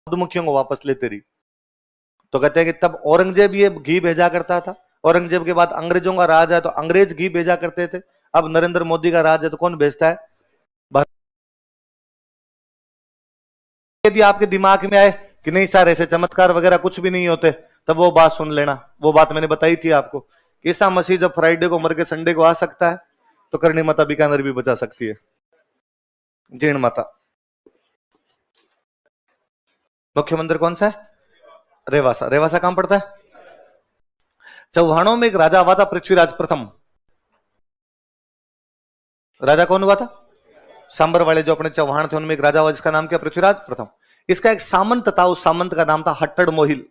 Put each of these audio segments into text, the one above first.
मधुमक्खियों को वापस लेते रही। तो कहते हैं कि तब औरंगजेब ये घी भेजा करता था, औरंगजेब के बाद अंग्रेजों का राज है तो अंग्रेज घी भेजा करते थे, अब नरेंद्र मोदी का राज है तो कौन भेजता है? यदि आपके दिमाग में आए कि नहीं सर ऐसे चमत्कार वगैरह कुछ भी नहीं होते, तब वो बात सुन लेना। वो बात मैंने बताई थी आपको कि ईसा मसीह जब फ्राइडे को मर के संडे को आ सकता है तो करणी माता बीकानेर भी बचा सकती है। जीण माता मुख्य मंदिर कौन सा है? रेवासा। रेवासा कहां पड़ता है? चौहानों में एक राजा हुआ था पृथ्वीराज प्रथम। राजा कौन हुआ था? सांबर वाले जो अपने चौहान थे उनमें एक राजा हुआ जिसका नाम क्या? पृथ्वीराज प्रथम। इसका एक सामंत था, उस सामंत का नाम था हट्टड़ मोहिल।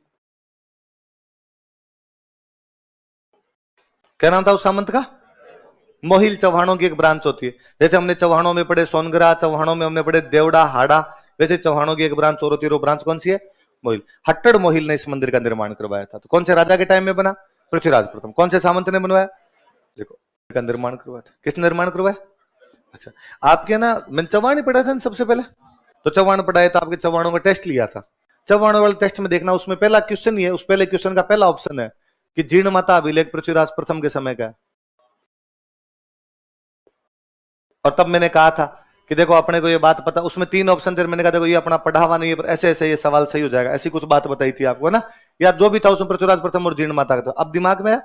क्या नाम था उस सामंत का? मोहिल। चौहानों की एक ब्रांच होती है, जैसे हमने चौहानों में पढ़े सोनगरा, चौहानों में हमने पढ़े देवड़ा, हाड़ा, वैसे चौहानों की एक ब्रांच और होती है। वो ब्रांच कौन सी है? मोहिल। हट्टड़ मोहिल ने इस मंदिर का निर्माण करवाया था। तो कौन से राजा के टाइम में बना? पृथ्वीराज प्रथम। कौन से सामंत ने बनवाया? देखो, का निर्माण करवाया था। किसने निर्माण करवाया? अच्छा, आपके ना मैंने चौहान ही पढ़ा था ना सबसे पहले, तो चौहान पढ़ाए तो आपके चौहानों का टेस्ट लिया था। चौहान वाले टेस्ट में देखना, उसमें पहला क्वेश्चन ही है, उस पहले क्वेश्चन का पहला ऑप्शन है कि जीर्ण माता अभिलेख पृथ्वीराज प्रथम के समय का है। और तब मैंने कहा था कि देखो अपने को ये बात पता, उसमें 3 ऑप्शन थे, मैंने कहा देखो ये अपना पढ़ा हुआ नहीं है पर ऐसे ऐसे ये सवाल सही हो जाएगा, ऐसी कुछ बात बताई थी आपको ना, या जो भी था उसमें पृथ्वीराज प्रथम और जीर्ण माता का था। अब दिमाग में है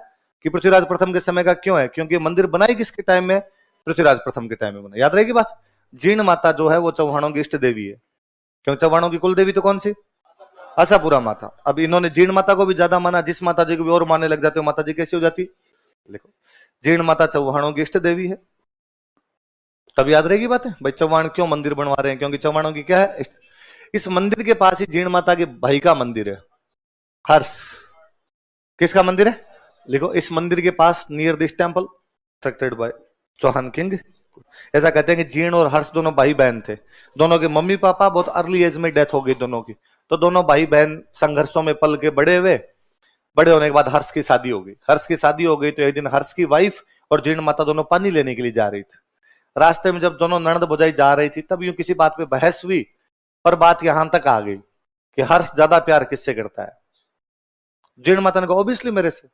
कि पृथ्वीराज प्रथम के समय का क्यों है? क्योंकि मंदिर बनाई किसके टाइम में? पृथ्वीराज प्रथम के टाइम में बना। याद रहेगी बात। जीर्ण माता जो है वो चौहानों की इष्ट देवी है, क्योंकि चौहानों की कुल देवी तो कौन सी? आशापुरा माता। अब इन्होंने जीर्ण माता को भी ज्यादा माना, जिस माता जी को भी और मानने लग जाते हो माता जी कैसी हो जाती? देखो, जीर्ण माता चौहानों की इष्ट देवी है। तब याद रहेगी बात है भाई, चौहान क्यों मंदिर बनवा रहे हैं? क्योंकि चौहानों की क्या है? इस मंदिर के पास ही जीर्ण माता के भाई का मंदिर है, हर्ष। किसका मंदिर है? लिखो, इस मंदिर के पास near this temple constructed by Chauhan king. ऐसा कहते हैं कि जीर्ण और हर्ष दोनों भाई बहन थे, दोनों के मम्मी पापा बहुत अर्ली एज में डेथ हो गई दोनों की, तो दोनों भाई बहन संघर्षों में पल के बड़े हुए। बड़े होने के बाद हर्ष की शादी हो गई। हर्ष की शादी हो गई तो एक दिन हर्ष की वाइफ और जीर्ण माता दोनों पानी लेने के लिए जा रही थी। रास्ते में जब दोनों ननद भौजाई जा रही थी तब यूं किसी बात पे बहस हुई, पर बात यहां तक आ गई कि हर्ष ज्यादा प्यार किससे करता है? जीर्ण माता ने कहा ऑब्वियसली मेरे से,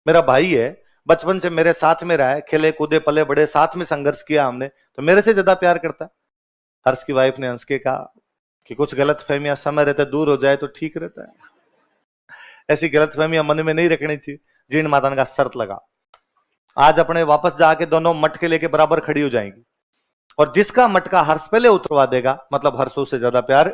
मेरा भाई है, बचपन से मेरे साथ में रहा है, खेले कूदे पले बड़े, साथ में संघर्ष किया हमने, तो मेरे से ज्यादा प्यार करता है। हर्ष की वाइफ ने हंस के कहा कि कुछ गलत फहमियां समय रहते दूर हो जाए तो ठीक रहता है, ऐसी गलत फहमियां मन में नहीं रखनी चाहिए। जीर्ण माता ने कहा शर्त लगा, आज अपने वापस जाके दोनों मटके लेके बराबर खड़ी हो जाएंगी, और जिसका मटका हर्ष पहले उतरवा देगा मतलब हर्ष से ज्यादा प्यार